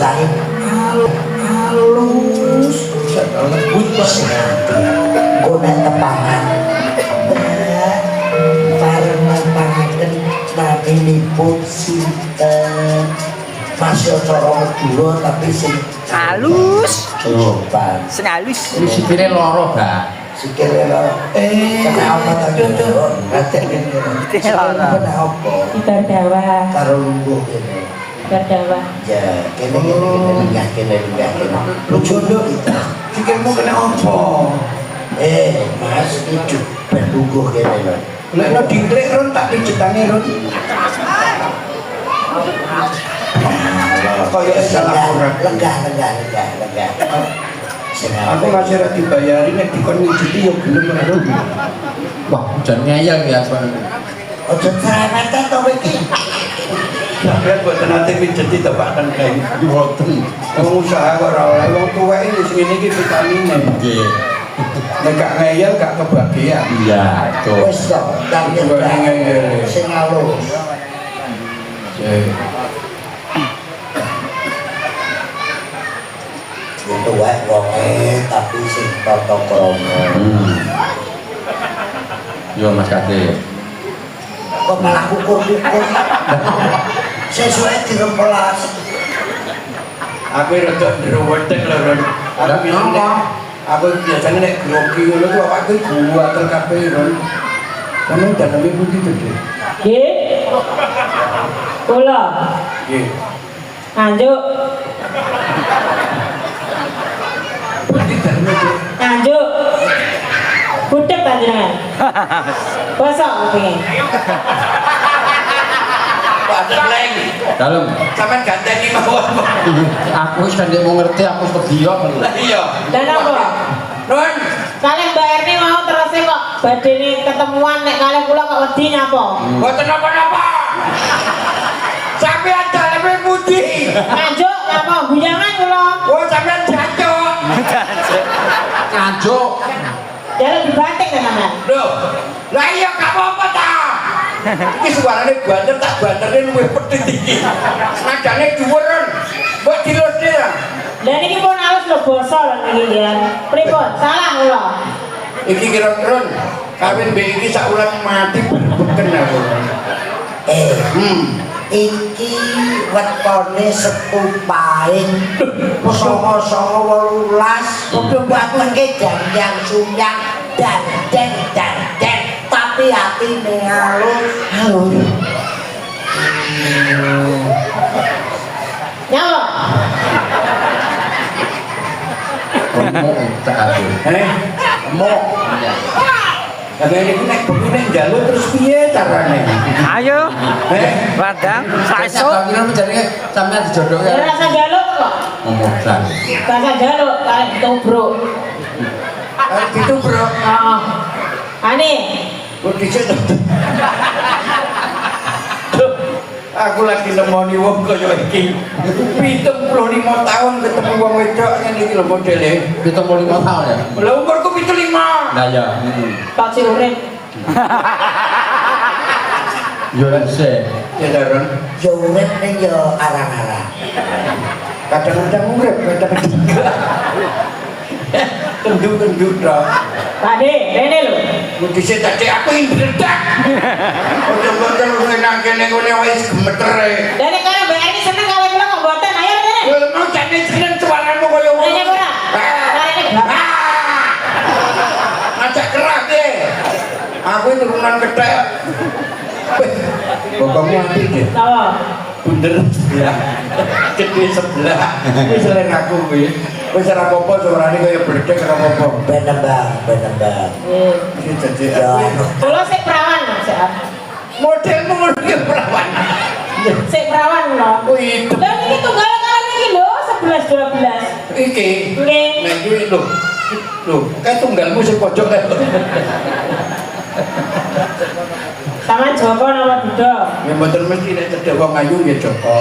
bocahe halus lembut kok sing ati kok nek tepangan bareng nepangaken naminipun sinten masih cara dulu tapi sing halus coba sing halus ini sikile loro Mbak sikile loro kena apa ta cocok ngatek ngene kena apa Ibadah karo lungguh kene Ibadah ya kene enggak kene lu jodoh kita sikilmu kena apa mas itu berlungguh kene lho lek no dingklek ron tak pijetane ron kaya salah orang lega aku masih rada dibayari nek dikon ngijiti yo gelem ora wah jan ngeyel ya Pak ojo cerewetan to iki sampeyan boten nate mijeti to Pak kan kae mboten wong usaha kok ora oleh wong tuwek iki sing ngene iki vitamine nggih nek gak ngeyel gak kebahagiaan iya betul wis to tak ngeyel sing halus itu wae wonge tapi sing tata krama. Yo Mas Kade. Kok malah kukur-kukur. Sesuai dirempelas. Aku rada ndruwetek lho, Ron. Aku biasanya nek grogi ngono ku awakku buatel kabeh, Ron. Sampeyan daleme pundi to, Dik? Nggih. Kula. Nggih. Anjuk. Anjuk. Kutip panjenengan. Bosok kupinge. Padahal Dalem. sampean ganteni mawon. Aku wis kan mau ngerti aku sedia kan. Lah iya. Dan apa? Ron, Kalih Mbak Erni mau terus kok badene ketemuan nek kalih kula kok wedi nyapa? mboten napa-napa. Sampeyan daleme pundi? Anjuk nyapa guyangan kula. Oh, sampeyan jancuk. Nganjuk. Jaluk dibatik ta sampean. Loh, lah iya gak apa-apa ta. Iki suarane banter tak banterne luwih pedhit iki. Nadane dhuwur. Mbok dilosne ya. Lah niki pun halus lho basa lho niki ya. Pripun? Salah kula. Iki kira-kira kawin mbek iki sak ulang mati beken aku. Iki wetone setupaing songo-songo 18 padha batengke jang sunyang dan tapi atine halus. Nyawa. Ngomong tak aku. Mok. Ada ini nek begini njaluk terus piye carane? ayo wadang saeso Kira menjadi sampean dijodohke. Ya rasa jaluk kok. Ngomong tak. Rasa jaluk kalih ditobruk. Gitu bro. Heeh. Ani, Kok dicet. Aku lagi nemoni wong kaya iki. 75 tahun ketemu wong wedok ngene iki lho modele. 75 tahun ya. Lha umurku 75. Lah ya. Pak si urip. Yo lek se. Ya Daron. Ya urip ning yo arang-arang. Kadang-kadang urip, kadang-kadang enggak. Kenduk-kenduk dong. Pakde, rene lho. Kudu sik tadi aku indredak. Ojo-ojo enak kene ngene wis gemeter. Lah nek karo Mbak Erni seneng kalih kula kok mboten. Ayo rene. Yo mau jane seneng suaramu kaya ngono. Rene ora. Rene gak. Ajak keras deh. Aku turunan kethek. Bapakmu apik deh. Napa? Bunder sebelah. Gede sebelah. Wis selain aku kuwi. Wis ora apa-apa suarane kaya bledek ora apa-apa. Benembang. Iki dadi Kula sik perawan lho, sik. modelmu ngono ki perawan. Sik perawan lho. Kuwi hidup. Lah niki tunggal karo niki lho 11 12. Iki. Nggih. Nek kuwi lho. Lho, kae tunggalmu sing pojok kae. Sama Joko nama Duda. Ya mboten mesti nek cedhek wong ayu ya Joko.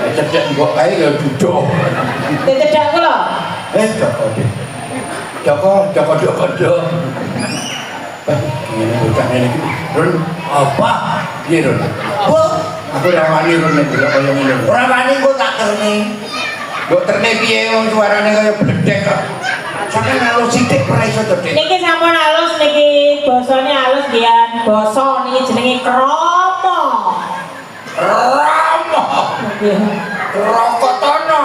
Nek cedhek mbok kae ya Duda. Cedhak kula. Joko deh. Joko do. Ini bocah ngene iki. Run, apa? Piye Run? Bu, aku ora wani Run nek delok kaya ngene. Ora wani kok tak terne. Mbok terne piye wong suarane kaya bledek kok. Sampe ngalus sithik ora iso to, Dik. Niki sampun halus niki basane halus gian. Basa niki jenenge kromo. Rama. Rokotono.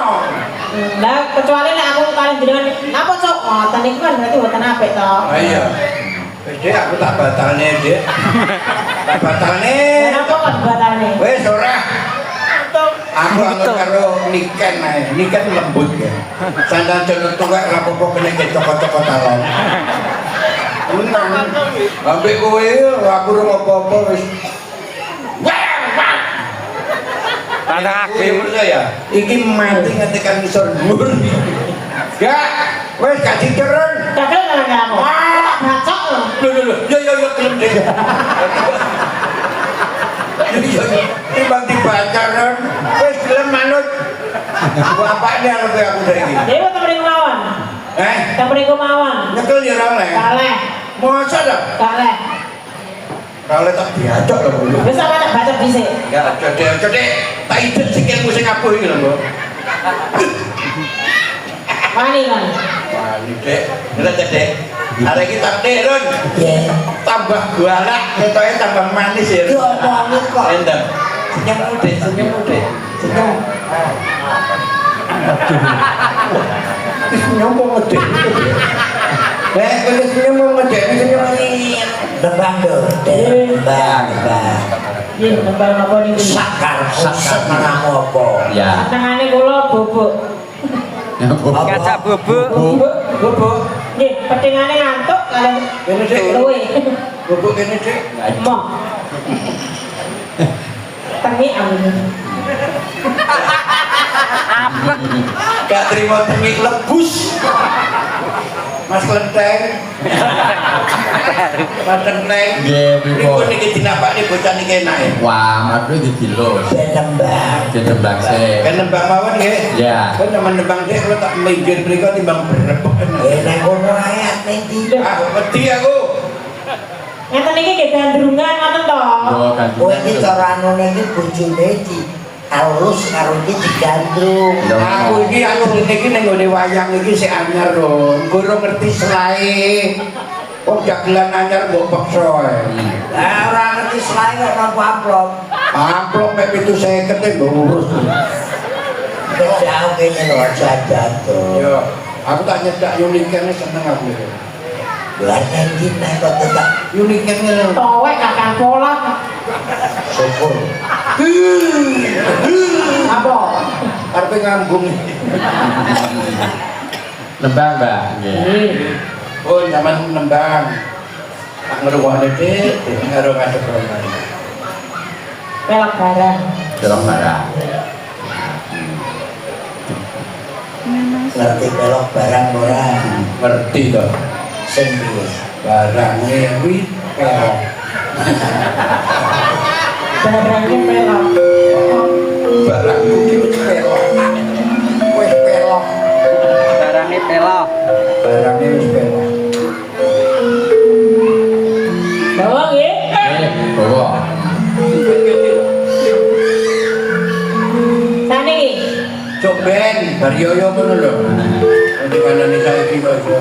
Lah kecuali nek aku kali jenengan napa cok? Ngoten niku kan berarti mboten apik to. Ah iya. Wis Dik aku tak batalne, Dik. Tak batalne. Kenapa kok dibatalne? Wis ora. Aku anggap karo niken ae. Niken lembut ya. Sandan jono tuwek ra apa-apa kene cokot-cokot talon. Unang. Ambek kowe aku ora apa-apa wis. Tanda Iki ya. Iki mati ngetekan ngisor dhuwur. Gak, wis gak diturun. Kakek nang kamu. Tak bacok lho. Lho. Yo kelem Dik. Yo. Timbang dibacaran, wis gelem manut. Bapakne arep aku saiki. Dewe temen mawon. Temen mawon. Nyekel ya ora oleh. Kaleh. Mosok to? Kaleh. Ora oleh tak diajak lho. Wis sampe tak bacok dhisik. Ya aja Dik. Tak idet sikilmu sing abuh iki lho, Mbok. Wani kan. Wani Dik. Ngerti Dik. Arek iki tak Ron. Tambah galak, ketoke tambah manis ya. Yo omongi kok. Endang. Senyum Dik. Senyum. Senyum kok ngedek. Kowe senyum kok ngedek, senyum ini. Tembang do, tembang. Yen nembang apa niku? Sakar menamu apa? Ya. Tengane kula bubuk. Kaca bubuk. Bubuk. Nggih, petingane ngantuk kalian Kene Dik. luwe. Bubuk kene Dik. Moh. Tengi amun. Gak terima tengik lebus. Mas Klenteng. Mas Klenteng. Nggih, Niku pripun? niki dinapakne bocah niki enak. Wah, madu iki dilo. Tembang. Jenembang sik. Kan nembang mawon nggih. Ya. Kan teman nembang Dik kalau tak minggir mriku timbang berebek. Nek kono ae ning ndi? Ah, wedi aku. Ngeten iki nggih gandrungan ngoten to. Yo kan. Kowe iki cara anune iki bojone iki alus karo iki digandrung. Aku iki anu niki ning gone wayang iki sik anyar lho. Guru ngerti selae. Wong dagelan anyar mbok peksa ae. Lah ora ngerti selae kok nang amplop. Amplop mek 750 e mbok urus. Kedau kene lho aja jatuh. Yo, aku tak nyedak uniken seneng aku. Lah nang ndi nek kok tetep Uniken lho. Towek kakang pola. syukur. Apa? Arepe ngambung. Nembang, Mbak. Nggih. Oh, zaman nembang. Tak ngerungokne Dik, karo ngadep roman. Pelak barang. Delok barang. Ngerti belok barang ora? Ngerti to. Sing piye? Barange kuwi pelok. Barangnya pelak. Barang kuwi wis pelok. Wis pelok. Barangnya pelok. Barange wis pelok. Bawa nggih. Bawa. Sane iki. Cok ben, barioyo ngono lho. Nanti kanane saiki kok iso.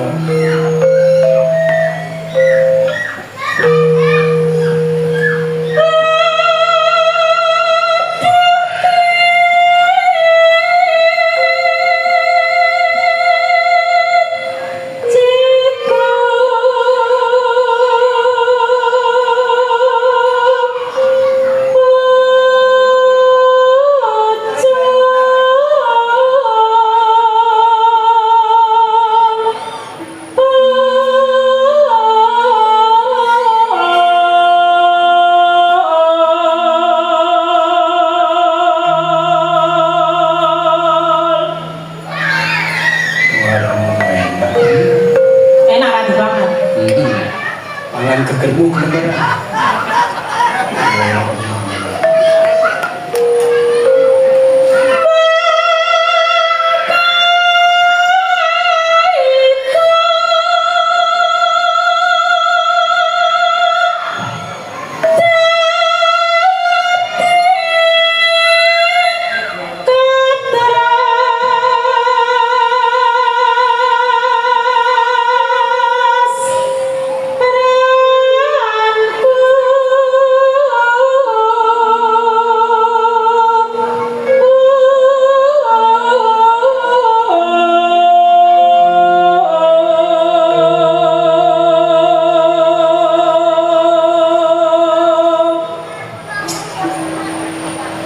Oh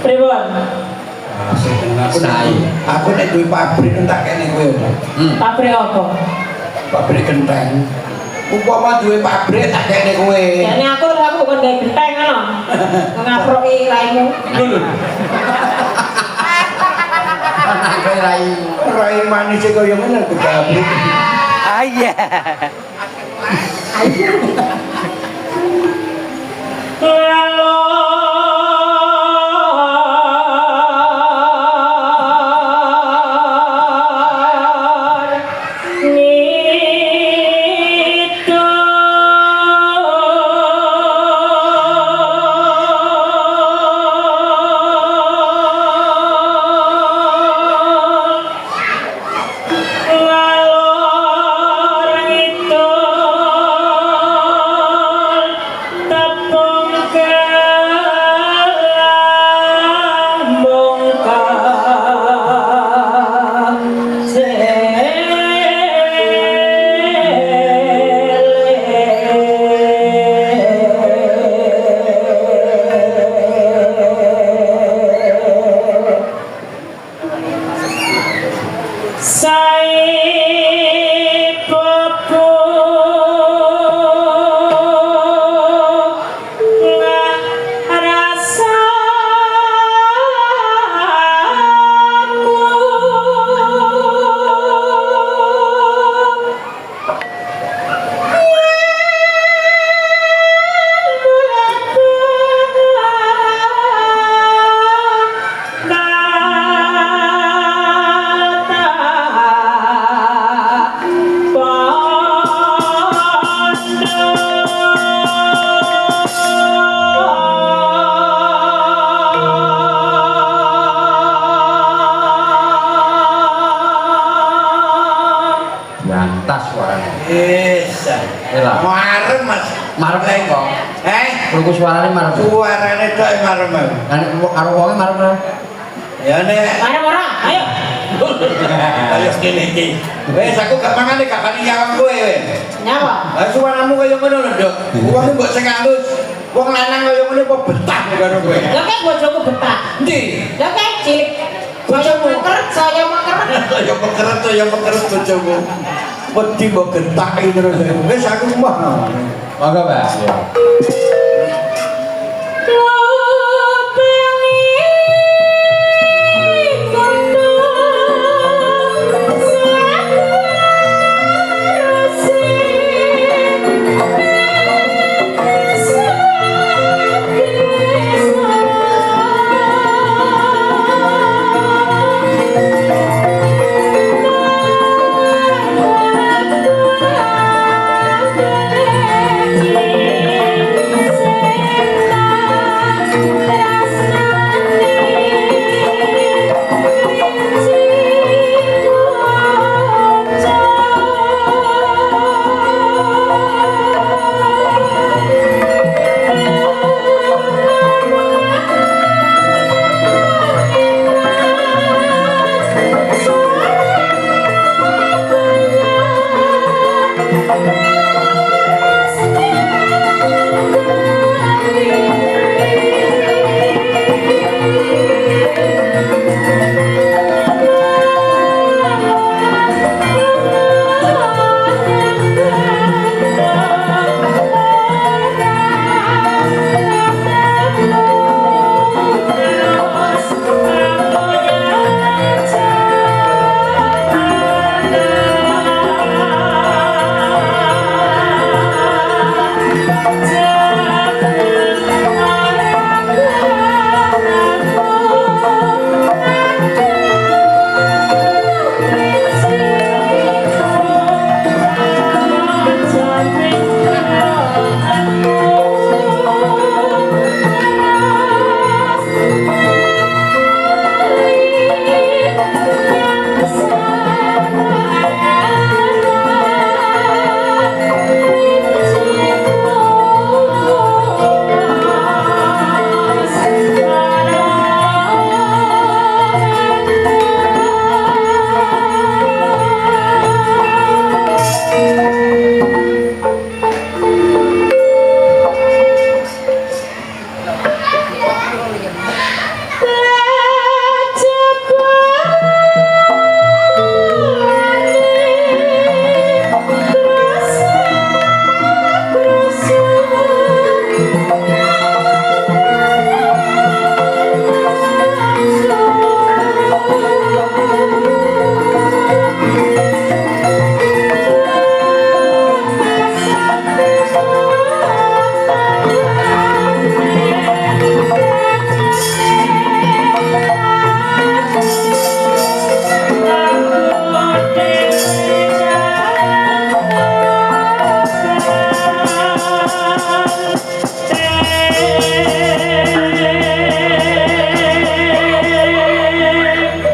Pripun? Aku nek duwe pabrik tak kene kowe. Pabrik apa? Pabrik genteng. Umpama duwe pabrik tak kene kowe. Jane aku bukan gawe genteng ngono. Ngaproki raimu. Kowe rai. Rai manis kaya ngene ke pabrik. Ayah. Marem Mas. Marem kok. Krungu suarane marem. Suarane tok marem. Kan karo wonge marem ora? Ya nek Marem ora? Ayo. ayo kene iki. Wes aku gak mangane gak kani nyawang kowe wes. Nyapa? Lah suaramu kaya ngono lho, Nduk. Wong mbok sing halus. Wong lanang kaya ngene apa betah karo kowe. Lah kek bojoku betah. Endi? Lah kek cilik. Bojoku mengkeret, saya mengkeret. Kaya mengkeret bojomu. Wedi mbok gentaki terus. Wes aku mah. Monggo, Mbak. Thank you.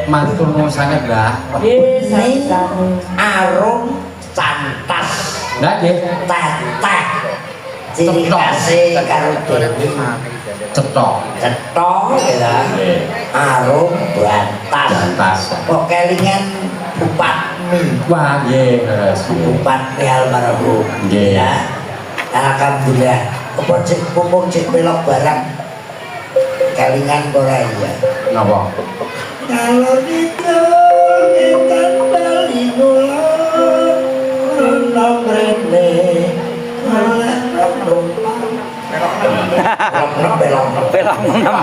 Matur nuwun sanget lah. Ini arum cantas Lah nggih, tetek ciri khasnya karo Dewi cetok. cetok ya arum bantas Bantas. kok kelingan Bupati Wah, nggih, leres. Bupati almarhum Nggih. ya alhamdulillah apa cek pupung cek belok barang kelingan Korea ya Napa? kalau itu kita balik pulang belum rene belok Belok enam.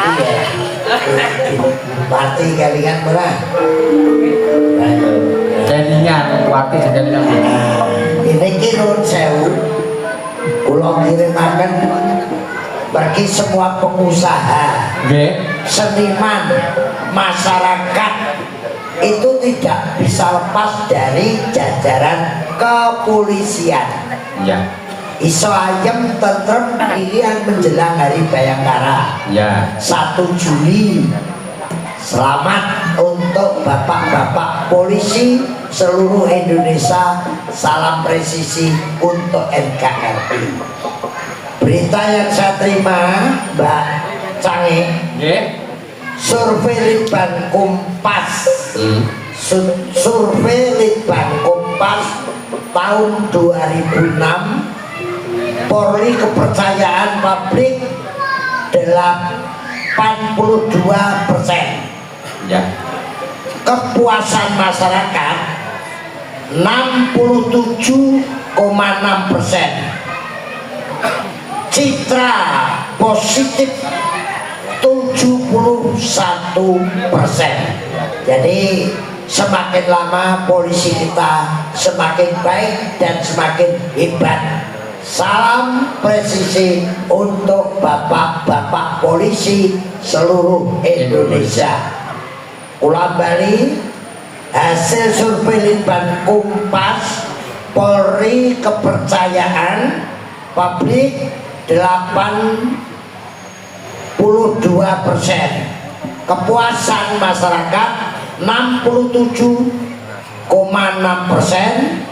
iya pasti kelingan berah Kelingan, wati kelingan. ini kinun sewu ulang kirimakan bagi semua pengusaha Nggih. seniman masyarakat itu tidak bisa lepas dari jajaran kepolisian Ya. iso ayem tentrem pilihan menjelang hari Bayangkara Ya. 1 Juli selamat untuk bapak-bapak polisi seluruh Indonesia salam presisi untuk NKRI berita yang saya terima Mbak Cange Nggih. survei Litbang Kompas survei Litbang Kompas tahun 2006 Polri kepercayaan publik 82%, Ya. kepuasan masyarakat 67,6%, citra positif 71%. Jadi semakin lama polisi kita semakin baik dan semakin hebat. Salam presisi untuk bapak-bapak polisi seluruh Indonesia. Ulang balik hasil survei Litbang Kompas Polri kepercayaan publik 82%, kepuasan masyarakat 67,6%,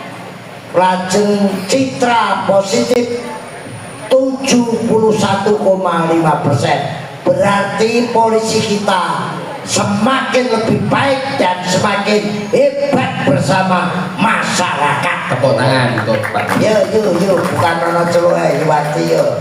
lajeng citra positif 71,5%. Berarti polisi kita semakin lebih baik dan semakin hebat bersama masyarakat. Tepuk tangan untuk Pak. Yo bukan ono celuke Iwati yo.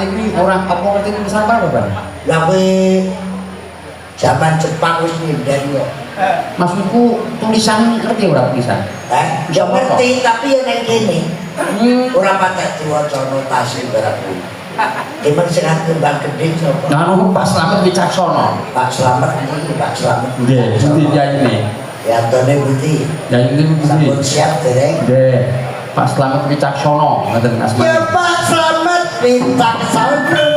ini orang apa ngerti tulisan apa Bang? Lah kowe zaman Jepang wis nyindan kok. Maksudku tulisan ngerti ora tulisan? Ya ngerti tapi ya neng kene. Ora patek diwaca notasi barang kuwi. Cuman sing kembang gedhe sapa? Nah, Pak Slamet Wicaksono. Pak Slamet iki, Pak Slamet. Nggih, mesti nyanyi. Ya antone putih. Nyanyi Sampun mesti. siap dereng. Nggih. Pak Slamet Wicaksono ngoten Ya asmane. Pak Slamet Wicaksono.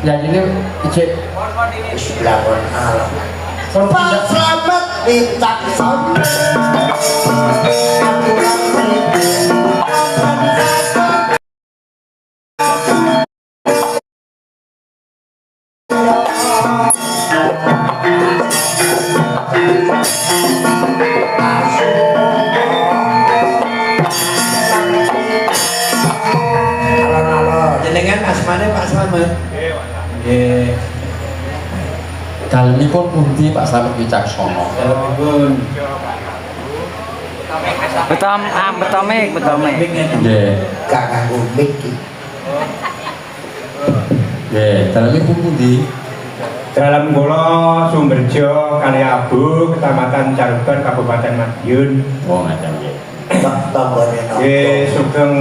Nyanyi ini ijek Lakon alam. Pak Slamet Wicaksono. Jenengan asmane Pak Slamet. Nggih. dalemipun pundi Pak Slamet Wicaksono. Dalemipun Betomik. Nggih. Gak nganggo mic iki. Nggih, dalemipun pundi? Dalam Kula Sumberjo Kali Abu Kecamatan Caruban Kabupaten Madiun. Oh, ngaten nggih. Tombone nopo. Nggih sugeng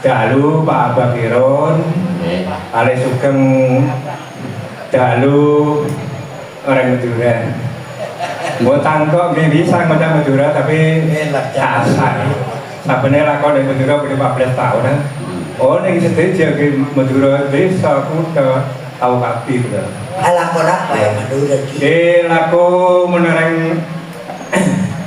dalu Pak Abakirun. Nggih. Ale sugeng dalu orang Madura. Mboten kok nggih bisa ngocak Madura tapi kasar. Sabene lakon ing Madura punya 14 tahun. Oh ning sedeje ke Madura desa kutha tau kabeh. Lakon apa ya Madura iki? Laku menereng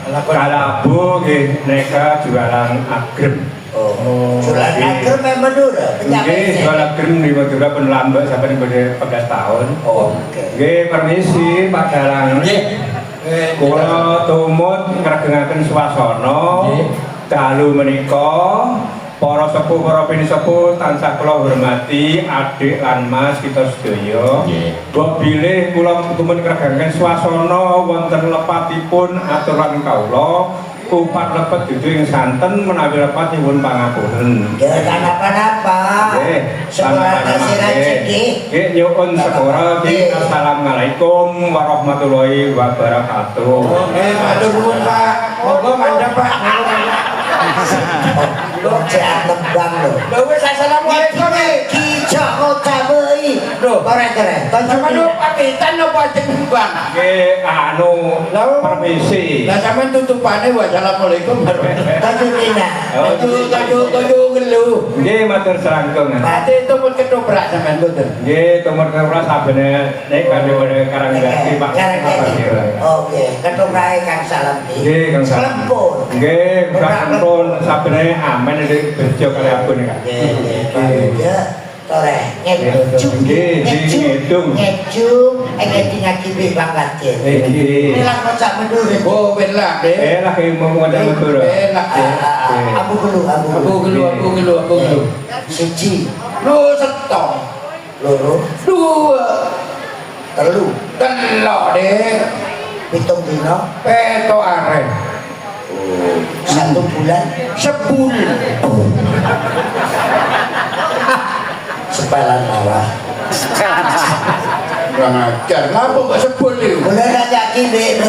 Kalabu nggih neka jualan agrem. Oh, jualan agar memang Madura. Nggih, jualan agrem di Madura pun lambat sampai pada 14 tahun. Oh, oke. Nggih, permisi Pak Dalang. Nggih. Kula tumut ngregengaken swasana dalu menika para sepuh para pinisepuh tansah kula hormati adik lan mas kita sedaya. Mbok bilih kula tumut ngregengaken swasana wonten lepatipun aturan kawula upat lepet dudu ing santen menawi lepet nyuwun pangapunten. Jangan apa-apa. Nggih, Sekolah nasirat iki. nggih nyuwun sepura nggih. Assalamualaikum warahmatullahi wabarakatuh. matur nuwun Pak. Monggo mandhap Pak. Lo jangan nembang lo. Lho wis assalamualaikum. Kijak ngocawi. Lho, keren. Sampeyan lho pamitan apa ajeng mbang? Nggih, anu permisi. Lah sampeyan tutupane wassalamualaikum warahmatullahi Tajudina. Tajuk ngelu. Nggih, matur serangkung. Ate itu pun ketoprak sampeyan mboten. Nggih, tumur kula sabene nek kandhane Karanggati Pak. Oke, ketupai Kang Salam Nggih, Kang Salam. Selempun. Nggih, sampun sabene amen iki bejo kali abun iki. Ya, tore. Ngejung. Ngejung ngakibi banget ya. Nggih. Ini lah kocak menurut. Oh, belah deh. Lah mau ngajak metur. Belah deh. Abu gelu. Siji, Lu setong. loro, Dua. telu, Telok deh. pitung dino, Peto arek. 1 bulan, Sebulan. sepelan awal. Kurang ajar. Ngapa mbak sebul itu? Boleh ngajak kini,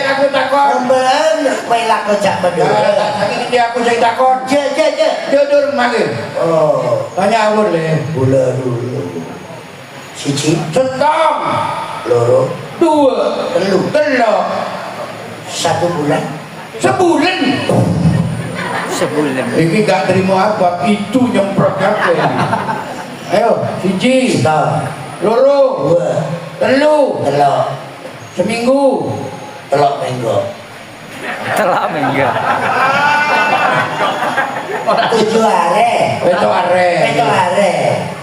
Aku takon. Kembali, pelak kocak menurut. Lagi aku saya takon. Je. Jodoh mangga. Oh, Tanya aku deh. bulan dulu. Siji, Setong. loro, Dua. telu, Telok. 1 bulan. Sebulan. Ini gak terima apa. Itu yang kabeh. Ayo, siji. Setahun, Loro. 2, Telu. telok, Seminggu. telok minggu. Telak minggu. 7 hari. Peto arek. Peto hari.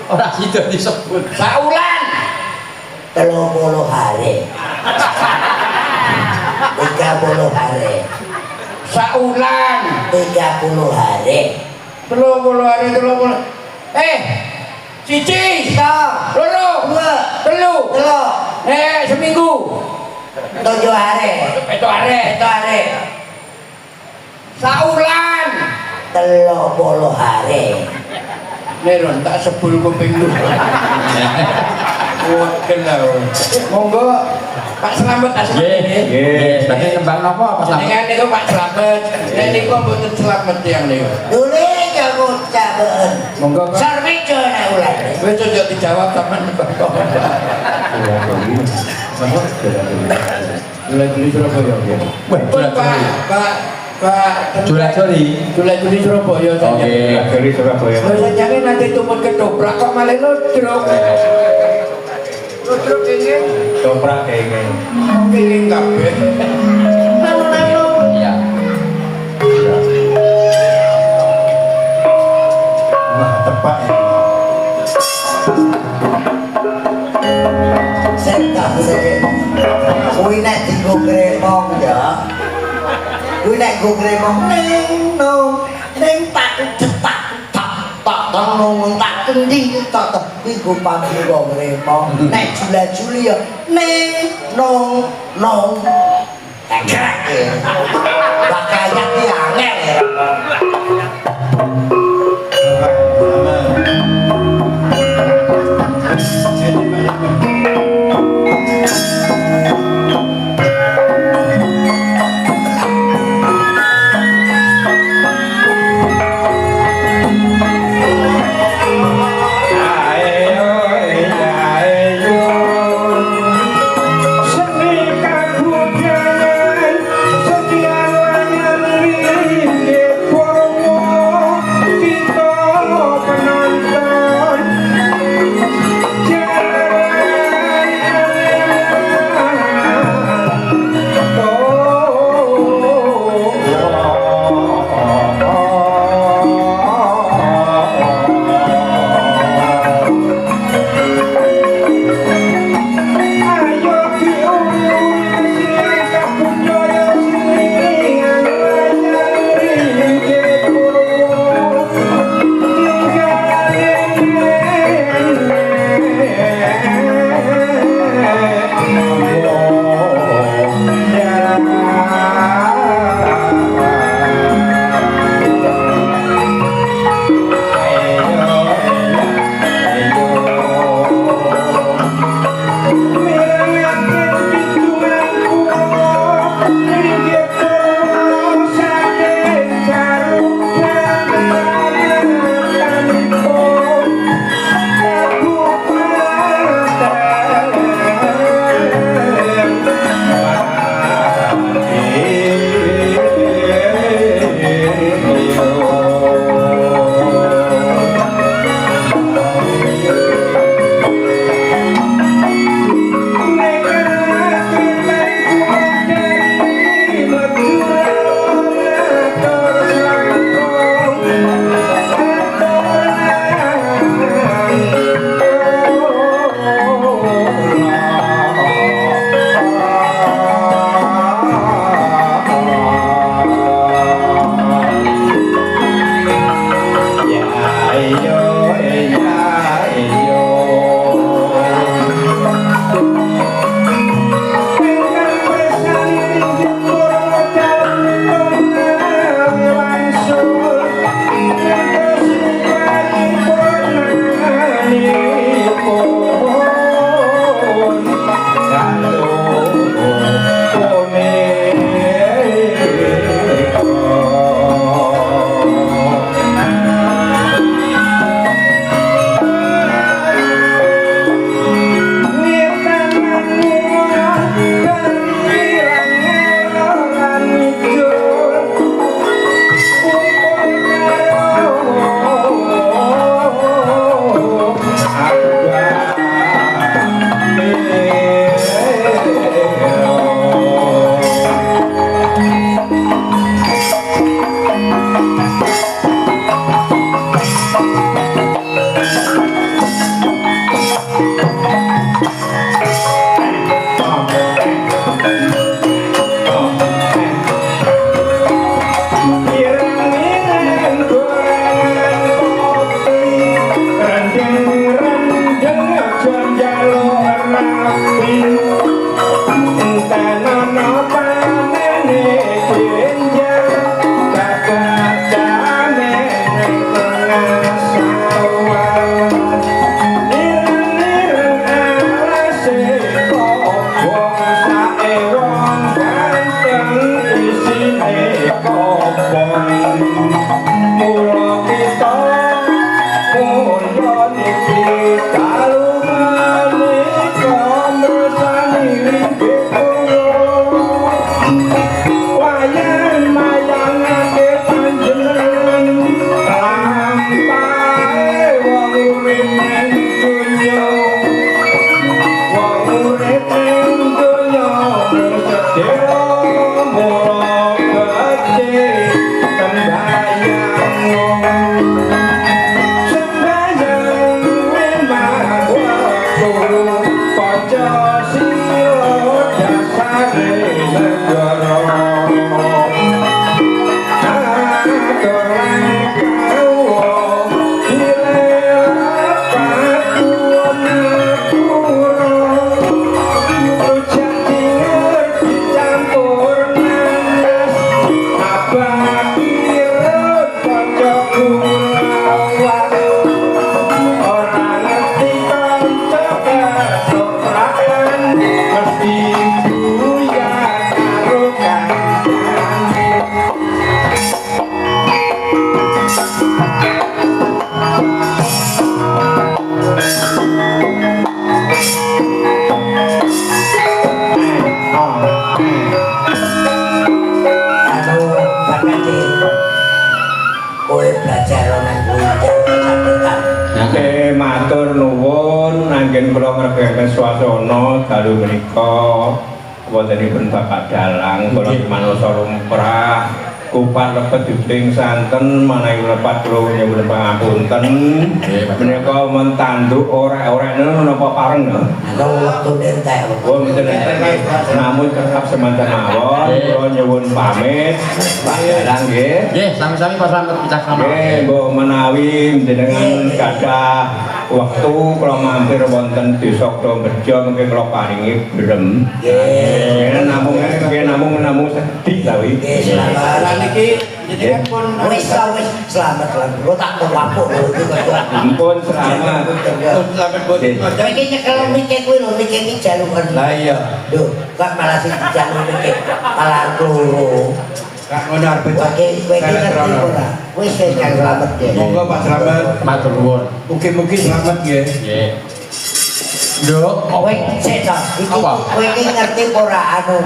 Ora sida disebut. Saulan. 30 hari. 30 hari. Saulan 30 hari. 30 hari 30. Siji, loro, telu, seminggu. 7 hari. 7 hari. Saulan 30 hari. Neron tak sebul kuping lu. Wah, kenal. Monggo Pak Slamet Nggih. Nggih. Badhe nembang napa Pak Slamet? Dengan niku Pak Slamet. Nek niku mboten Slamet yang niku. Dule jago caben. Monggo Pak. Sarwijo nek ulah. Wis ojo dijawab sampean nembang kok. Mulai beli Surabaya. Wah, Pak Jolajoli. Juli Surabaya saja. Oke. Dari Surabaya. Lo sajane nanti tumput ketoprak kok malah ludruk. Ludruk ingin Toprak kayaknya. ingin kabeh. Iya. Wah, tepat ya. Sentak sih. Kuwi nek digo gremong ya. Kuwi nek go gremong ning no ning tak cetak tak nong tak kendi tak kuwi go pampu go gremong. Nek jula-juli ya ning nong tak bakayat ki angel ya. Seni kabudayan setiap wayang mayangake panjenengan lampahe wong urip ning donya wong urip ning donya sedaya mula gede sembayang sembayang memang waktu Pancasila dasare negara aturan kaula dilepat kuwonapura rujak ngerti campur nanas abang kirut kanca kulawan ora ngerti kanca kesoprakan mesti buyar karo kancane anu bakati kowe belajar nang kuwi catetan Oke, matur nuwun anggen kula ngregaken swasana dalu menika wontenipun Bapak Dalang kula manungsa lumrah kupat lepet juting santen manawi lepat kula nyuwun pangapunten menika men tanduk ora-ora napa pareng no anu wektu entek Wong mboten enten namun tetap semanten mawon kula nyuwun pamit Pak Dalang nggih Nggih, sami-sami Pak Slamet bijaksana. Nggih, mbok menawi jenengan gadah wektu kula mampir wonten Desa Klambejo mengke kula paringi brem. Nggih, namung sedhik ta wi. selamat Niki jenengan pun wis selamat kok tak wapuk lho iki kok Ampun selamat. sampai boten Tapi iki nyekel mikir kuwi lho mikir iki jalukan lah iya lho kok malah sing dijaluk mikir malah loro Kak ngono arep Oke, kowe iki ngerti ora? Wis Kang Slamet ya. monggo Pak Slamet Matur nuwun. mugi-mugi selamat nggih Nggih. Nduk, Kowe sik to, iki Apa? kowe iki ngerti ora anu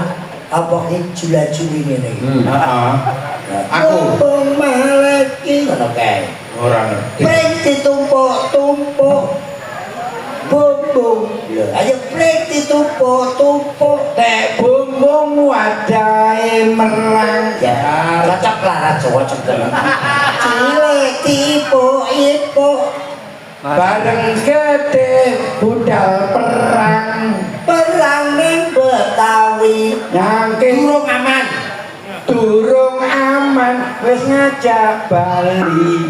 apa iki jula-juli ngene iki. heeh aku Malek iki ngono kae. ora ngerti Pring ditumpuk-tumpuk. Bumbung. Ayo pring ditumpuk-tumpuk. nek bumbung wadahe merang Ya, cocok lah Jawa cengkel. Cilik tipu-ipu. bareng gede budal perang Perang ning Betawi. nyangking durung aman wis ngajak Bali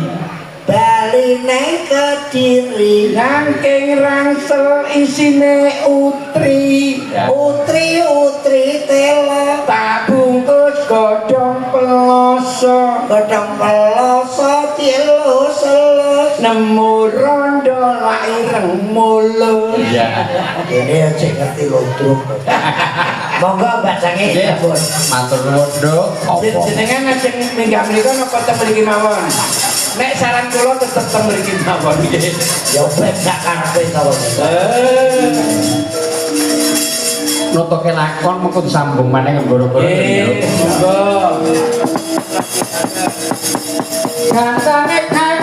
Bali neng Kediri. nyangking rangsel isine utri Utri tela. tak bungkus godhong peloso Godhong peloso dilus-elus. nemu rondo lak ireng mulu Ini cek ngerti ludruk. Monggo bacange nggih. sampun. Matur nuwun, Nduk. Apa? jenengan ngajeng minggah mriku napa ten mriki mawon nek saran kula tetep ten mriki mawon nggih Ya wis sak karepe to. Nutuke lakon mengko disambung maneh nggoro-goro. monggo Gantane kae